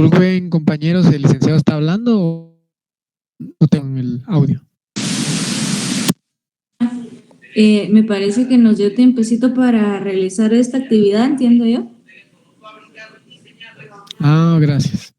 Disculpen, compañeros, ¿el licenciado está hablando o tengo el audio? Me parece que nos dio tiempecito para realizar esta actividad, entiendo yo. Ah, gracias.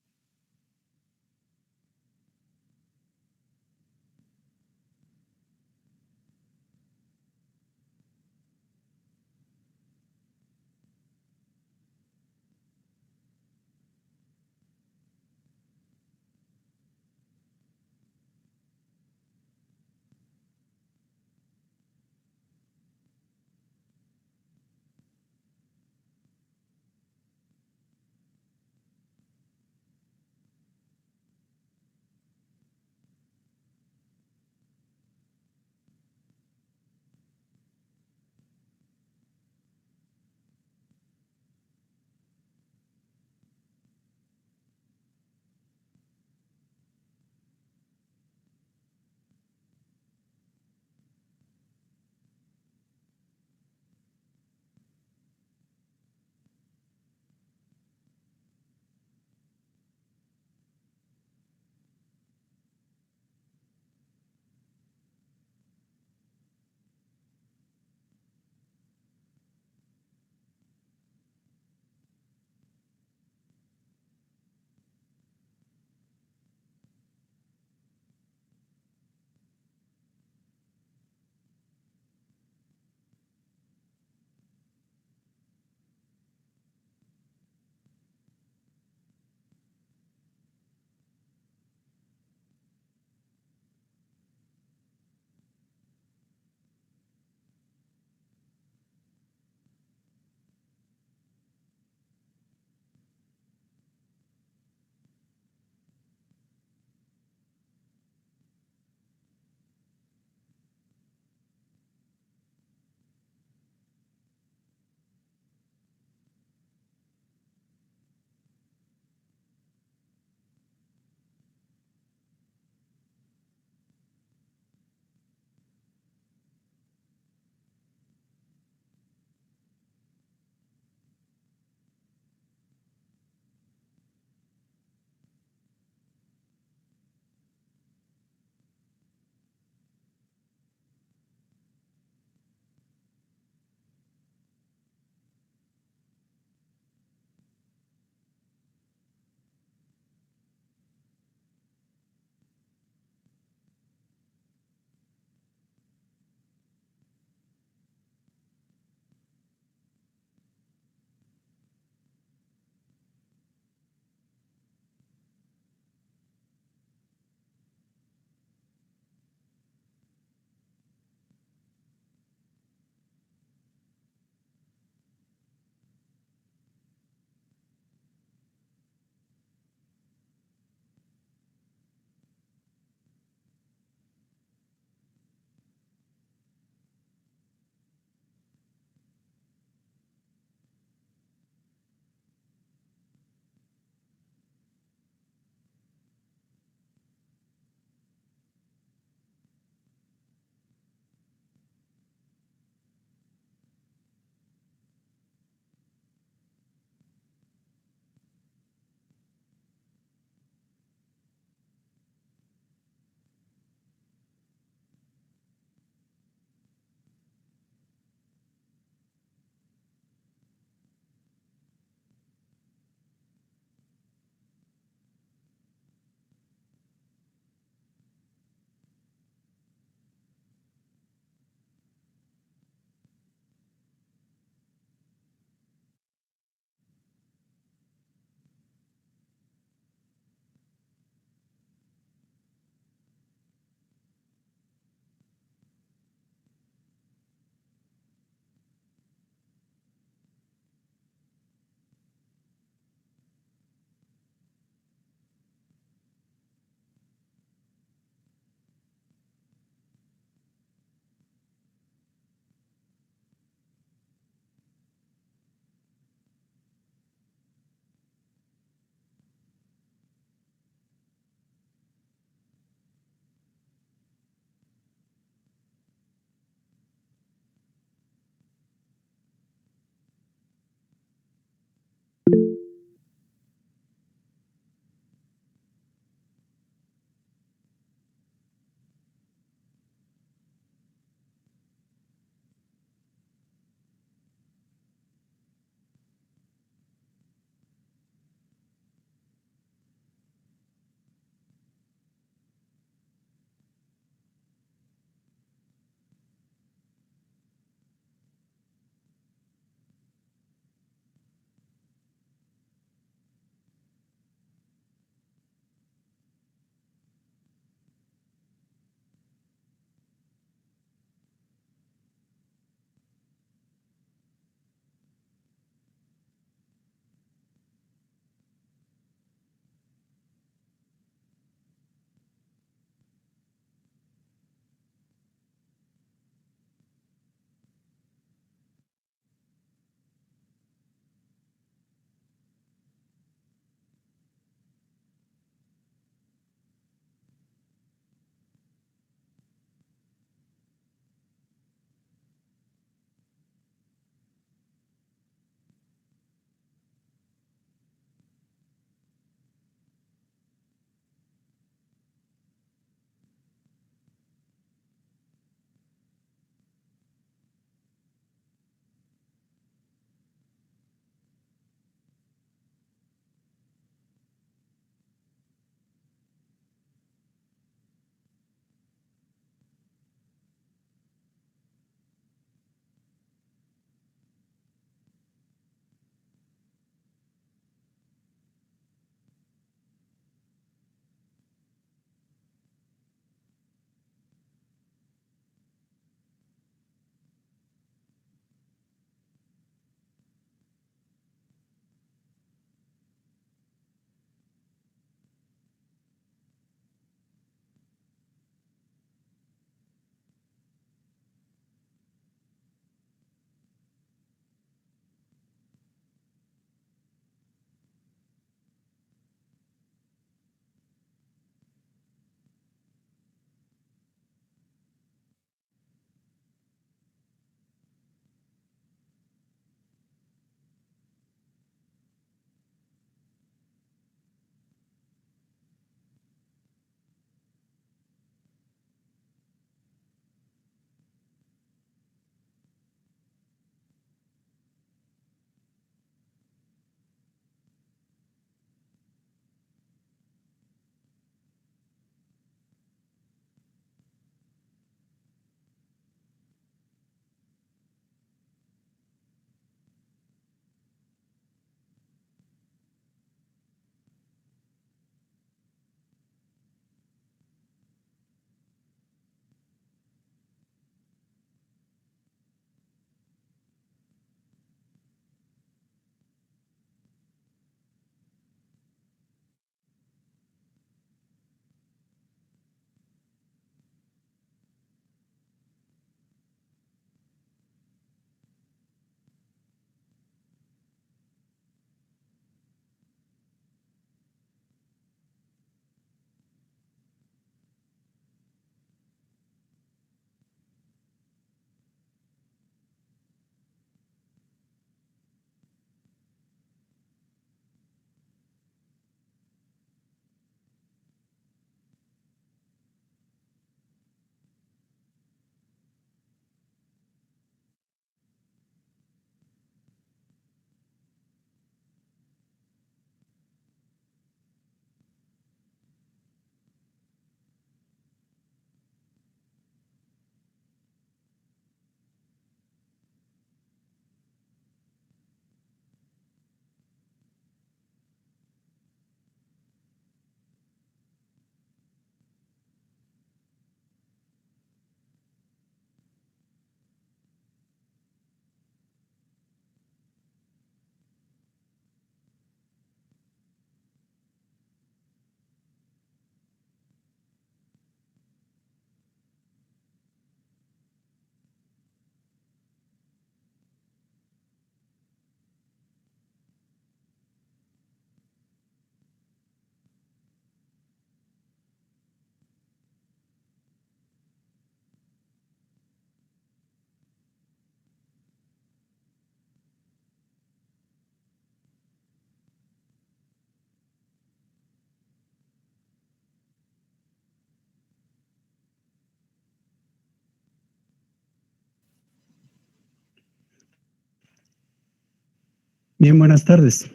Bien, buenas tardes.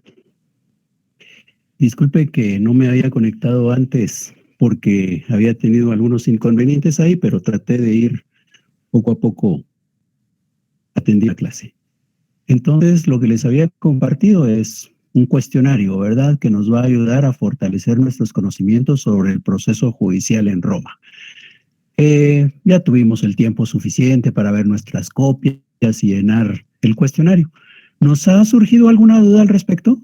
Disculpe que no me había conectado antes porque había tenido algunos inconvenientes ahí, pero traté de ir poco a poco atendiendo la clase. Entonces, lo que les había compartido es un cuestionario, ¿verdad?, que nos va a ayudar a fortalecer nuestros conocimientos sobre el proceso judicial en Roma. Ya tuvimos el tiempo suficiente para ver nuestras copias y llenar el cuestionario. ¿Nos ha surgido alguna duda al respecto?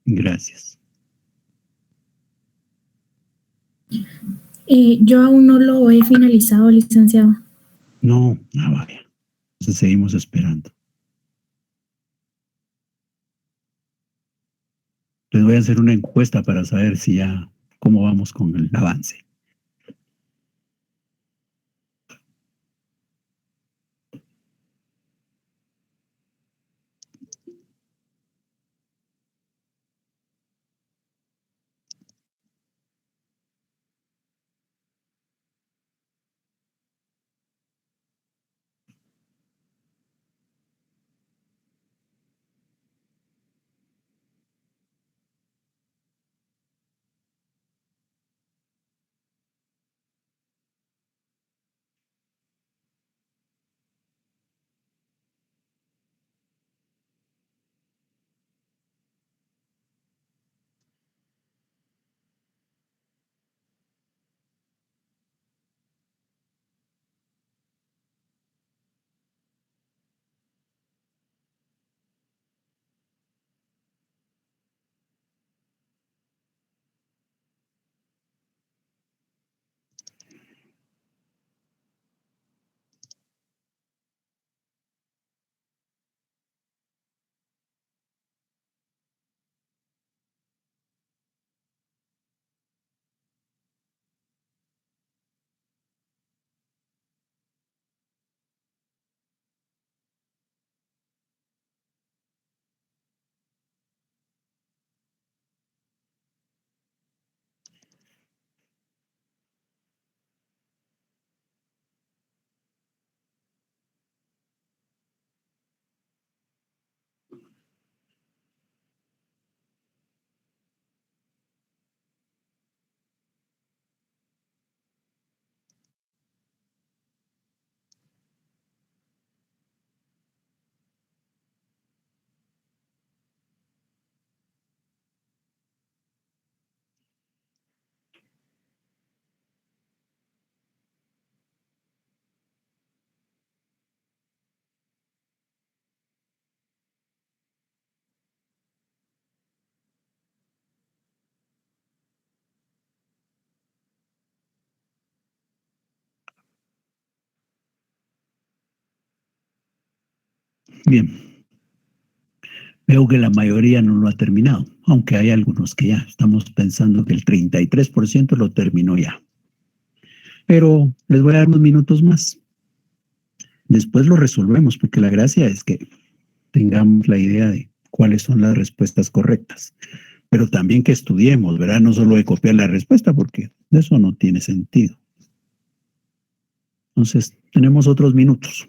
Gracias. Yo aún no lo he finalizado, licenciado. No, vaya. Entonces seguimos esperando. Les voy a hacer una encuesta para saber si ya, cómo vamos con el avance. Bien. Veo que la mayoría no lo ha terminado, aunque hay algunos que ya. Estamos pensando que el 33% lo terminó ya. Pero les voy a dar unos minutos más. Después lo resolvemos, porque la gracia es que tengamos la idea de cuáles son las respuestas correctas. Pero también que estudiemos, ¿verdad? No solo de copiar la respuesta, porque eso no tiene sentido. Entonces, tenemos otros minutos.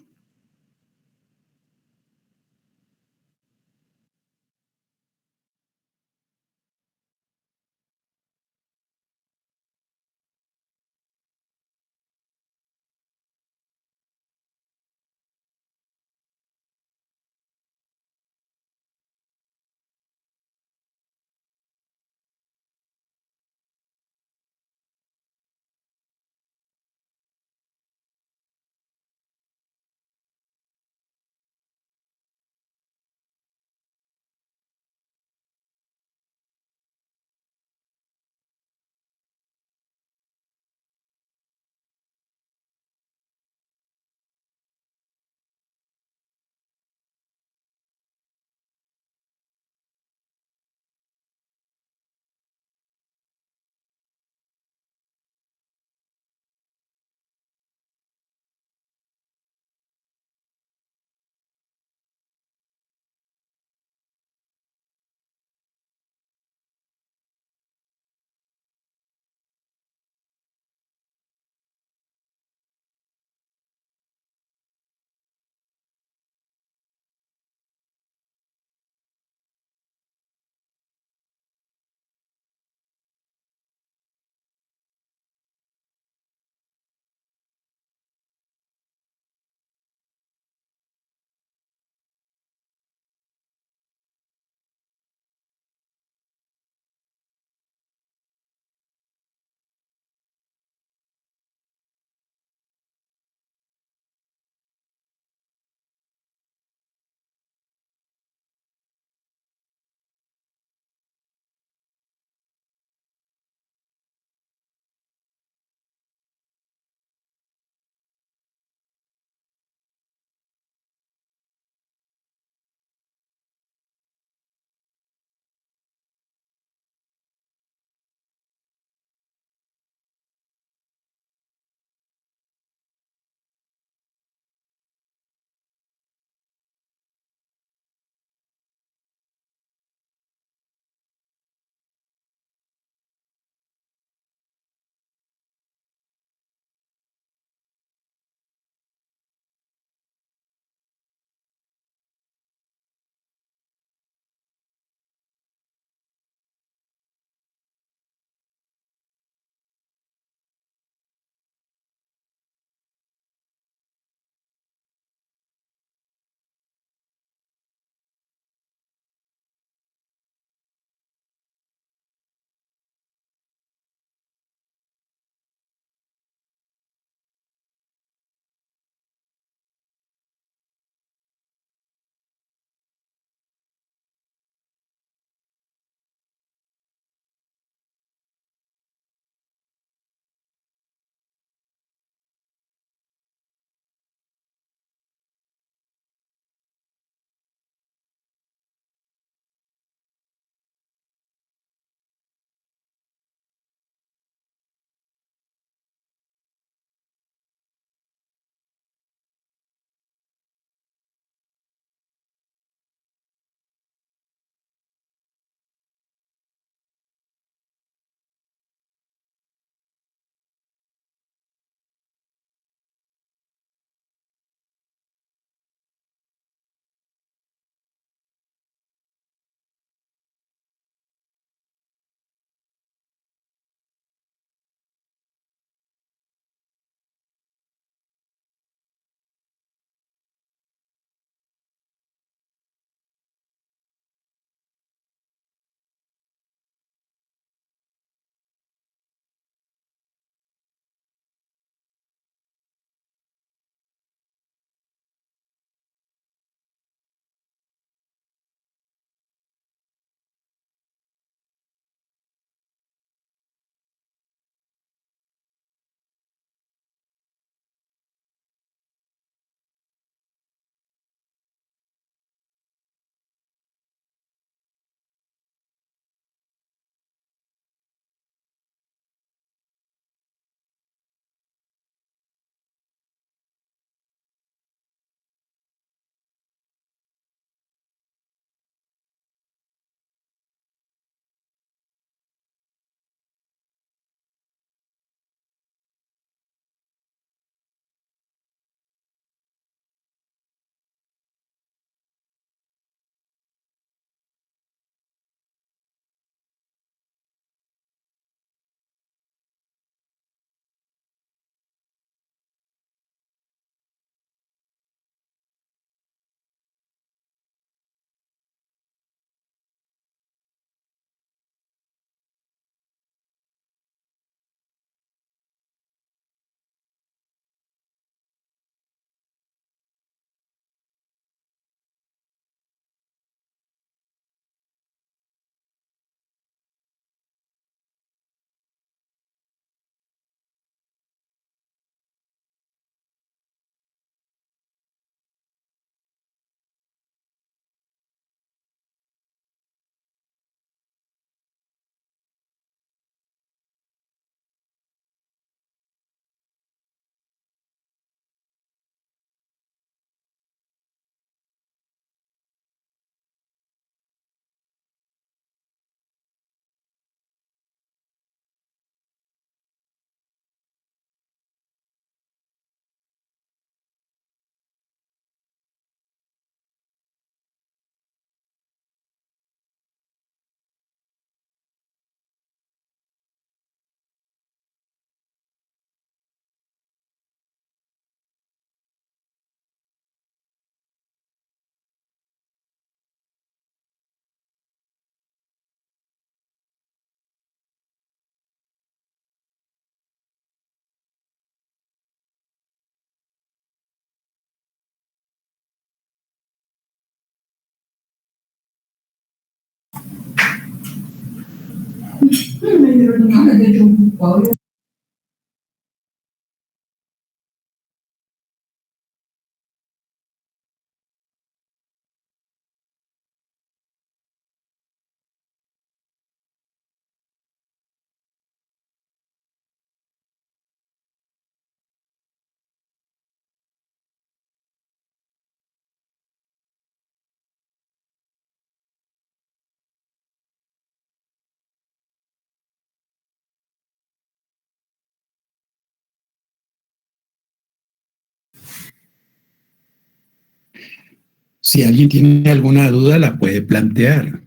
Si alguien tiene alguna duda, la puede plantear.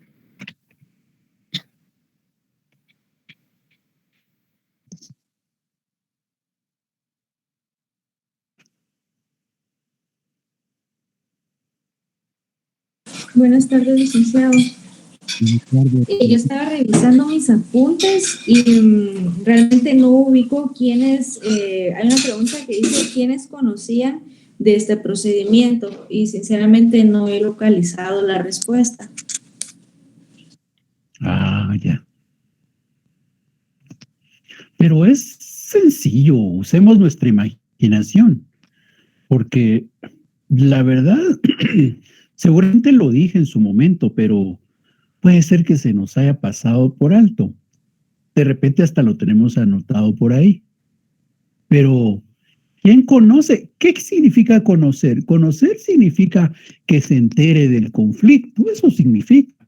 Buenas tardes, licenciado. Yo estaba revisando mis apuntes y realmente no ubico quiénes, hay una pregunta que dice quiénes conocían de este procedimiento y sinceramente no he localizado la respuesta. Ah, ya. Pero es sencillo, usemos nuestra imaginación, porque la verdad, seguramente lo dije en su momento, pero puede ser que se nos haya pasado por alto. De repente hasta lo tenemos anotado por ahí. Pero, ¿quién conoce? ¿Qué significa conocer? Conocer significa que se entere del conflicto, eso significa.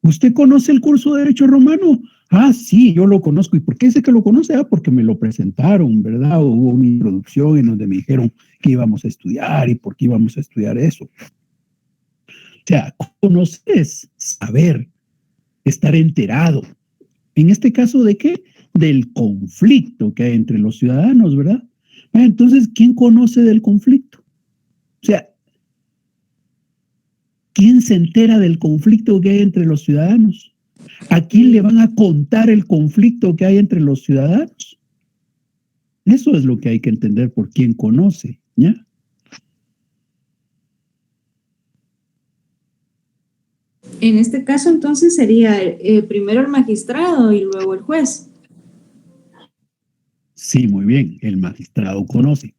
¿Usted conoce el curso de Derecho Romano? Ah, sí, yo lo conozco. ¿Y por qué sé que lo conoce? Ah, porque me lo presentaron, ¿verdad? O hubo una introducción en donde me dijeron que íbamos a estudiar y por qué íbamos a estudiar eso. O sea, conocer es saber, estar enterado. En este caso, ¿de qué? Del conflicto que hay entre los ciudadanos, ¿verdad? Entonces, ¿quién conoce del conflicto? O sea, ¿quién se entera del conflicto que hay entre los ciudadanos? ¿A quién le van a contar el conflicto que hay entre los ciudadanos? Eso es lo que hay que entender por quién conoce, ¿ya? En este caso, entonces, sería primero el magistrado y luego el juez. Sí, muy bien, el magistrado conoce.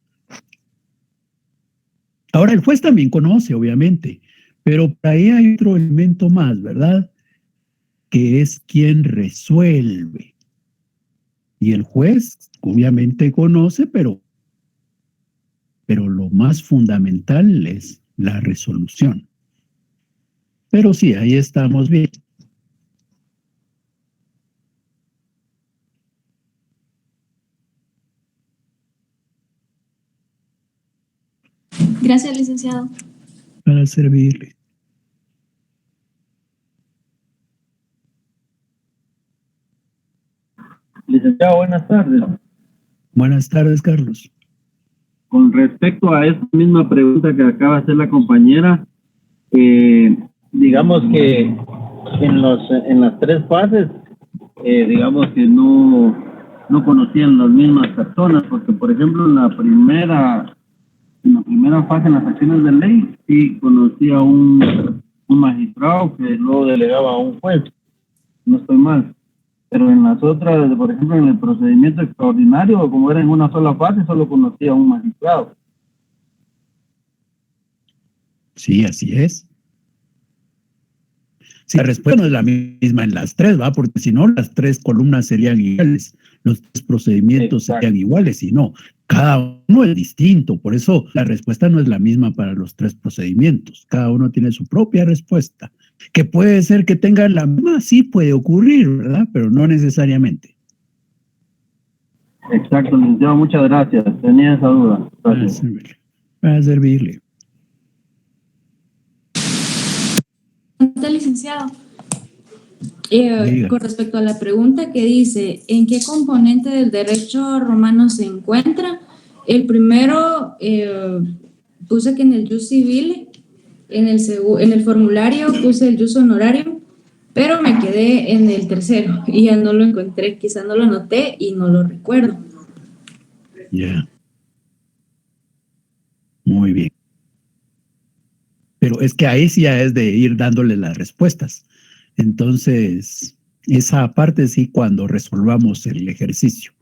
Ahora, el juez también conoce, obviamente, pero por ahí hay otro elemento más, ¿verdad? Que es quien resuelve. Y el juez, obviamente, conoce, pero lo más fundamental es la resolución. Pero sí, ahí estamos bien. Gracias, licenciado. Para servirle. Licenciado, buenas tardes. Buenas tardes, Carlos. Con respecto a esta misma pregunta que acaba de hacer la compañera, digamos que en las tres fases, digamos que no conocían las mismas personas, porque por ejemplo en la primera fase, en las acciones de ley, sí conocía un magistrado que luego delegaba a un juez, no estoy mal. Pero en las otras, por ejemplo, en el procedimiento extraordinario, como era en una sola fase, solo conocía a un magistrado. Sí, así es. Sí, la respuesta no es la misma en las tres, ¿va? Porque si no, las tres columnas serían iguales, los tres procedimientos serían iguales, y no, cada uno es distinto, por eso la respuesta no es la misma para los tres procedimientos, cada uno tiene su propia respuesta, que puede ser que tengan la misma, sí puede ocurrir, ¿verdad? Pero no necesariamente. Exacto, licenciado, muchas gracias, tenía esa duda. Gracias. Para servirle. Licenciado, con respecto a la pregunta que dice, ¿en qué componente del derecho romano se encuentra? El primero, puse que en el jus civile, en el formulario puse el jus honorarium, pero me quedé en el tercero y ya no lo encontré, quizá no lo anoté y no lo recuerdo. Ya. Muy bien. Pero es que ahí sí ya es de ir dándole las respuestas. Entonces, Esa parte sí cuando resolvamos el ejercicio.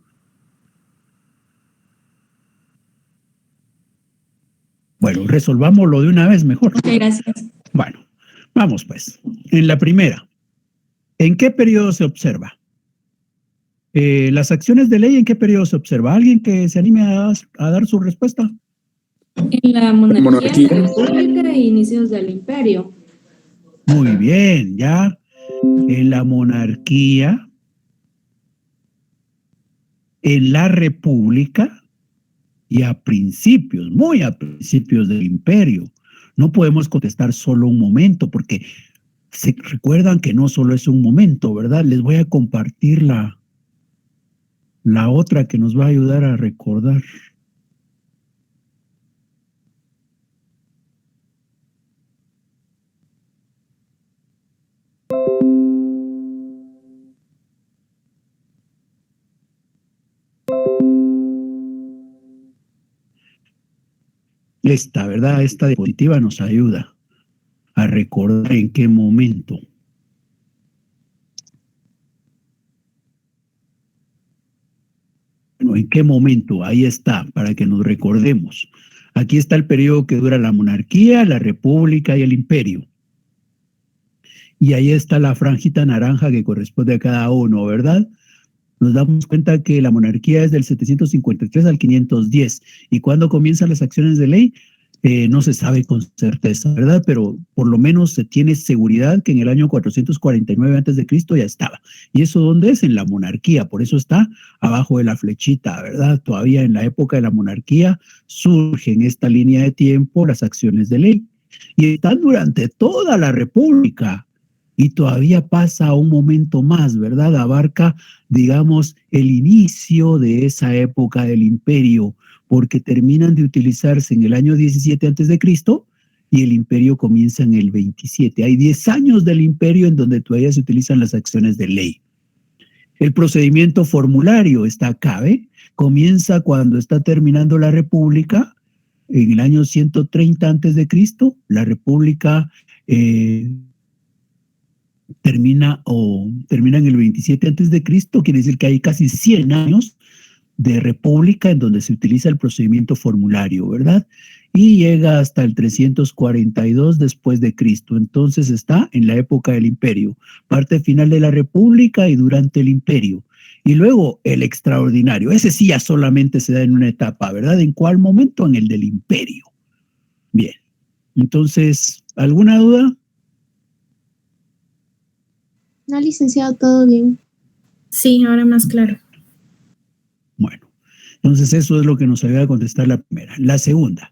Bueno, resolvámoslo de una vez mejor. Ok, gracias. Bueno, vamos pues. En la primera, ¿en qué periodo se observa? Las acciones de ley, ¿en qué periodo se observa? ¿Alguien que se anime a dar su respuesta? En la monarquía, la república e inicios del imperio. Muy bien, ya. En la monarquía, en la república y a principios, muy a principios del imperio. No podemos contestar solo un momento porque se recuerdan que no solo es un momento, ¿verdad? Les voy a compartir la otra que nos va a ayudar a recordar. Esta, ¿verdad? Esta diapositiva nos ayuda a recordar en qué momento. Bueno, ¿en qué momento? Ahí está, para que nos recordemos. Aquí está el periodo que dura la monarquía, la república y el imperio. Y ahí está la franjita naranja que corresponde a cada uno, ¿verdad? Nos damos cuenta que la monarquía es del 753 al 510. ¿Y cuándo comienzan las acciones de ley? No se sabe con certeza, ¿verdad? Pero por lo menos se tiene seguridad que en el año 449 a.C. ya estaba. ¿Y eso dónde es? En la monarquía. Por eso está abajo de la flechita, ¿verdad? Todavía en la época de la monarquía surgen en esta línea de tiempo las acciones de ley. Y están durante toda la república. Y todavía pasa un momento más, ¿verdad? Abarca, digamos, el inicio de esa época del imperio, porque terminan de utilizarse en el año 17 a.C. y el imperio comienza en el 27. Hay 10 años del imperio en donde todavía se utilizan las acciones de ley. El procedimiento formulario está acá, ¿ve? Comienza cuando está terminando la república, en el año 130 a.C., la república termina en el 27 a.C., quiere decir que hay casi 100 años de república en donde se utiliza el procedimiento formulario, ¿verdad? Y llega hasta el 342 después de Cristo. Entonces está en la época del imperio, parte final de la república y durante el imperio. Y luego el extraordinario, ese sí ya solamente se da en una etapa, ¿verdad? ¿En cuál momento? En el del imperio. Bien, entonces, ¿alguna duda? No, licenciado, todo bien. Sí, ahora más claro. Bueno, entonces eso es lo que nos ayuda a contestar la primera. La segunda,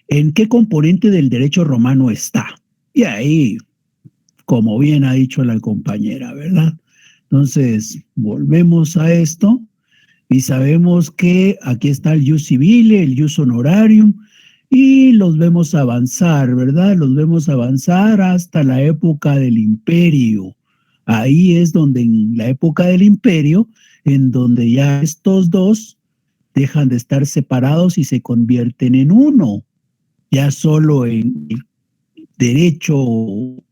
¿en qué componente del derecho romano está? Y ahí, como bien ha dicho la compañera, ¿verdad? Entonces, volvemos a esto y sabemos que aquí está el jus civile, el jus honorarium, y los vemos avanzar, ¿verdad? Los vemos avanzar hasta la época del imperio. Ahí es donde en la época del imperio, en donde ya estos dos dejan de estar separados y se convierten en uno, ya solo en derecho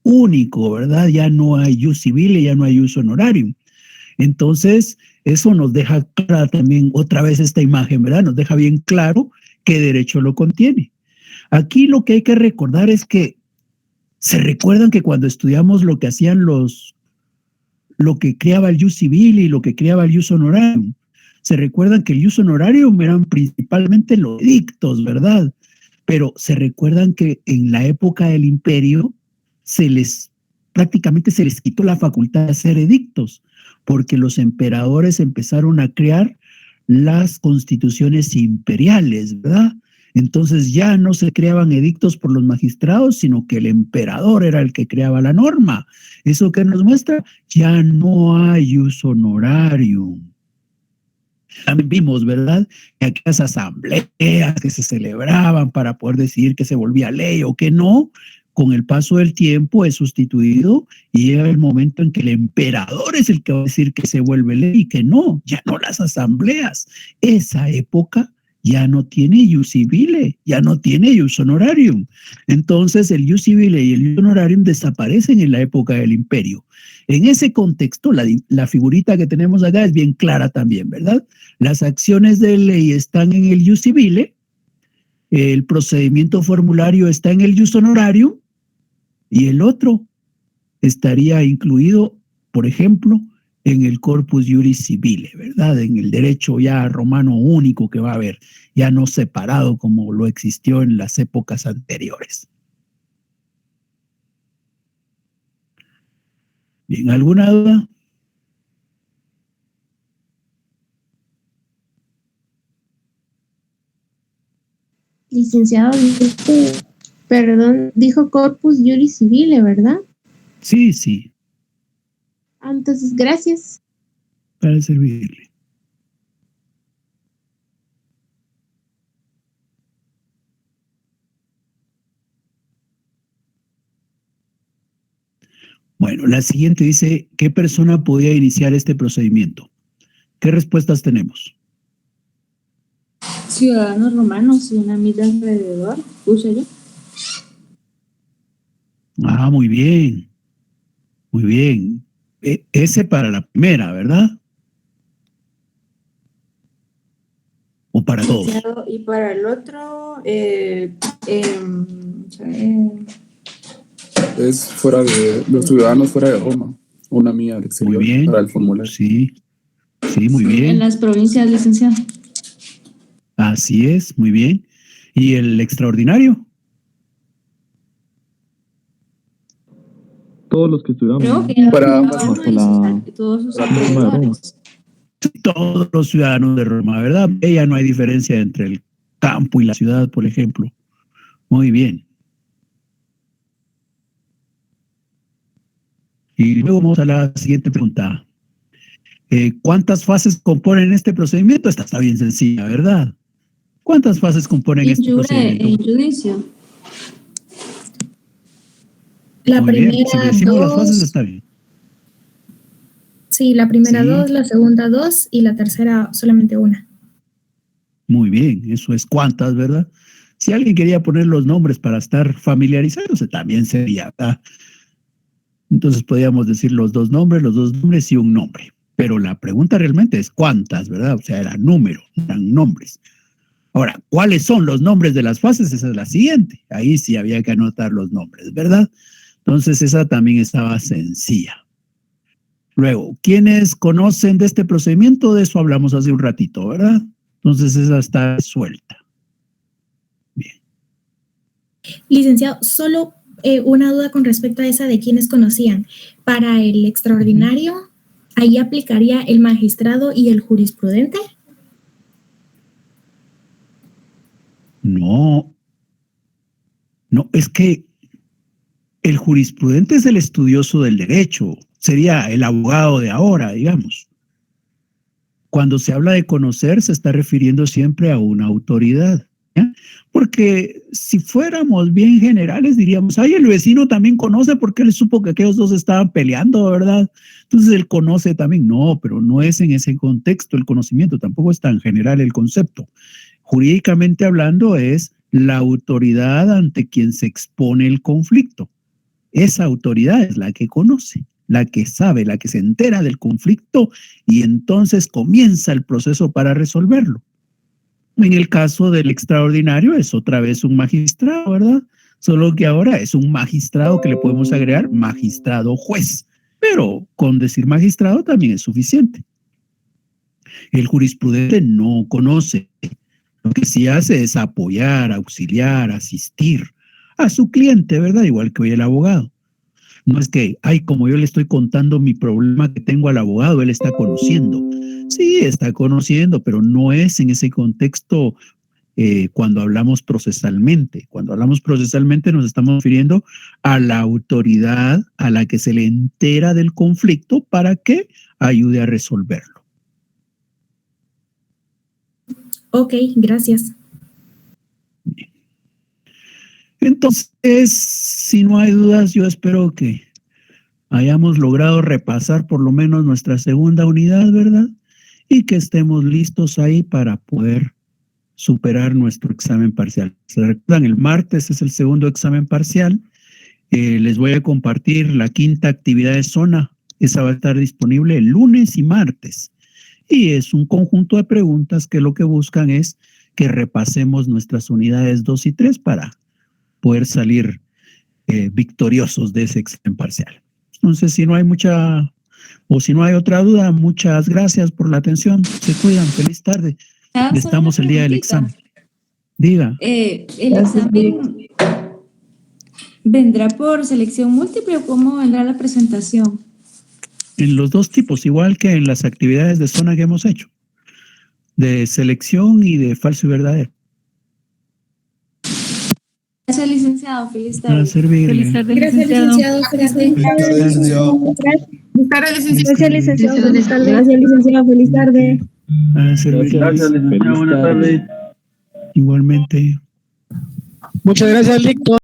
único, ¿verdad? Ya no hay jus civile, ya no hay jus honorarium. Entonces, eso nos deja clara también otra vez esta imagen, ¿verdad? Nos deja bien claro qué derecho lo contiene. Aquí lo que hay que recordar es que se recuerdan que cuando estudiamos lo que hacían lo que creaba el jus civile y lo que creaba el jus honorarium, se recuerdan que el jus honorarium eran principalmente los edictos, ¿verdad? Pero se recuerdan que en la época del imperio prácticamente se les quitó la facultad de hacer edictos, porque los emperadores empezaron a crear las constituciones imperiales, ¿verdad? Entonces ya no se creaban edictos por los magistrados, sino que el emperador era el que creaba la norma. ¿Eso qué nos muestra? Ya no hay jus honorarium. También vimos, ¿verdad?, que aquellas asambleas que se celebraban para poder decidir que se volvía ley o que no, con el paso del tiempo es sustituido y llega el momento en que el emperador es el que va a decir que se vuelve ley y que no, ya no las asambleas. Esa época ya no tiene ius civile, ya no tiene ius honorarium. Entonces el ius civile y el ius honorarium desaparecen en la época del imperio. En ese contexto, la figurita que tenemos acá es bien clara también, ¿verdad? Las acciones de ley están en el ius civile, el procedimiento formulario está en el ius honorarium y el otro estaría incluido, por ejemplo, en el corpus iuris civile, ¿verdad? En el derecho ya romano único que va a haber, ya no separado como lo existió en las épocas anteriores. Bien, ¿alguna duda? Licenciado, dijo corpus iuris civile, ¿verdad? Sí, sí, Entonces, gracias. para servirle. Bueno, la siguiente dice, ¿qué persona podía iniciar este procedimiento? ¿Qué respuestas tenemos? Ciudadanos romanos y una mitad alrededor, puse yo. Ah, muy bien. Muy bien. Ese para la primera, ¿verdad? ¿O para todos? Y para el otro, Es fuera de los ciudadanos fuera de Roma, una mía al Muy exterior bien. para el formulario. Sí, sí, muy en bien. las provincias, licenciado. Así es, muy bien. ¿Y el extraordinario? Todos los que estudiamos. Creo que Para todos sus Roma de Roma. alrededores. Todos los ciudadanos de Roma, ¿verdad? Ya no hay diferencia entre el campo y la ciudad, por ejemplo. Muy bien. Y luego vamos a la siguiente pregunta. ¿Cuántas fases componen este procedimiento? Esta está bien sencilla, ¿verdad? ¿Cuántas fases componen este procedimiento? En judicio. La Muy bien. primera Si decimos las fases, dos, está bien. sí, la primera Sí. dos, la segunda dos y la tercera solamente una. Muy bien, eso es cuántas, ¿verdad? Si alguien quería poner los nombres para estar familiarizándose, también sería, ¿verdad? Entonces podríamos decir los dos nombres y un nombre. Pero la pregunta realmente es cuántas, ¿verdad? O sea, era número, eran nombres. Ahora, ¿cuáles son los nombres de las fases? Esa es la siguiente. Ahí sí había que anotar los nombres, ¿verdad? Entonces esa también estaba sencilla. Luego, ¿quiénes conocen de este procedimiento? De eso hablamos hace un ratito, ¿verdad? Entonces esa está suelta. Bien. Licenciado, solo una duda con respecto a esa de quienes conocían. Para el extraordinario, ¿ahí aplicaría el magistrado y el jurisprudente? No, es que el jurisprudente es el estudioso del derecho, sería el abogado de ahora, digamos. Cuando se habla de conocer, se está refiriendo siempre a una autoridad, ¿ya? Porque si fuéramos bien generales, diríamos, ay, el vecino también conoce porque él supo que aquellos dos estaban peleando, ¿verdad? Entonces él conoce también. No, pero no es en ese contexto el conocimiento, tampoco es tan general el concepto. Jurídicamente hablando, es la autoridad ante quien se expone el conflicto. Esa autoridad es la que conoce, la que sabe, la que se entera del conflicto y entonces comienza el proceso para resolverlo. En el caso del extraordinario es otra vez un magistrado, ¿verdad? Solo que ahora es un magistrado que le podemos agregar magistrado juez, pero con decir magistrado también es suficiente. El jurisprudente no conoce. Lo que sí hace es apoyar, auxiliar, asistir a su cliente, ¿verdad? Igual que hoy el abogado. No es que, ay, como yo le estoy contando mi problema que tengo al abogado, él está conociendo. Sí, está conociendo, pero no es en ese contexto cuando hablamos procesalmente. Cuando hablamos procesalmente nos estamos refiriendo a la autoridad a la que se le entera del conflicto para que ayude a resolverlo. Ok, gracias. Bien. Entonces, si no hay dudas, yo espero que hayamos logrado repasar por lo menos nuestra segunda unidad, ¿verdad? Y que estemos listos ahí para poder superar nuestro examen parcial. ¿Se recuerdan? El martes es el segundo examen parcial. Les voy a compartir la quinta actividad de zona. Esa va a estar disponible el lunes y martes. Y es un conjunto de preguntas que lo que buscan es que repasemos nuestras unidades 2 y 3 para poder salir victoriosos de ese examen parcial. Entonces, si no hay si no hay otra duda, muchas gracias por la atención. Se cuidan. Feliz tarde. Estamos el día del examen. Diga. ¿El examen vendrá por selección múltiple o cómo vendrá la presentación? En los dos tipos, igual que en las actividades de zona que hemos hecho, de selección y de falso y verdadero. Gracias, licenciado. Feliz tarde. Para servirle. Feliz tarde, Gracias, licenciado. Feliz tarde. Gracias, licenciado. Gracias, licenciado. Gracias, licenciado. Feliz tarde. Para servirle. Gracias, licenciado. Buenas tardes. Igualmente. Muchas gracias, Lictor.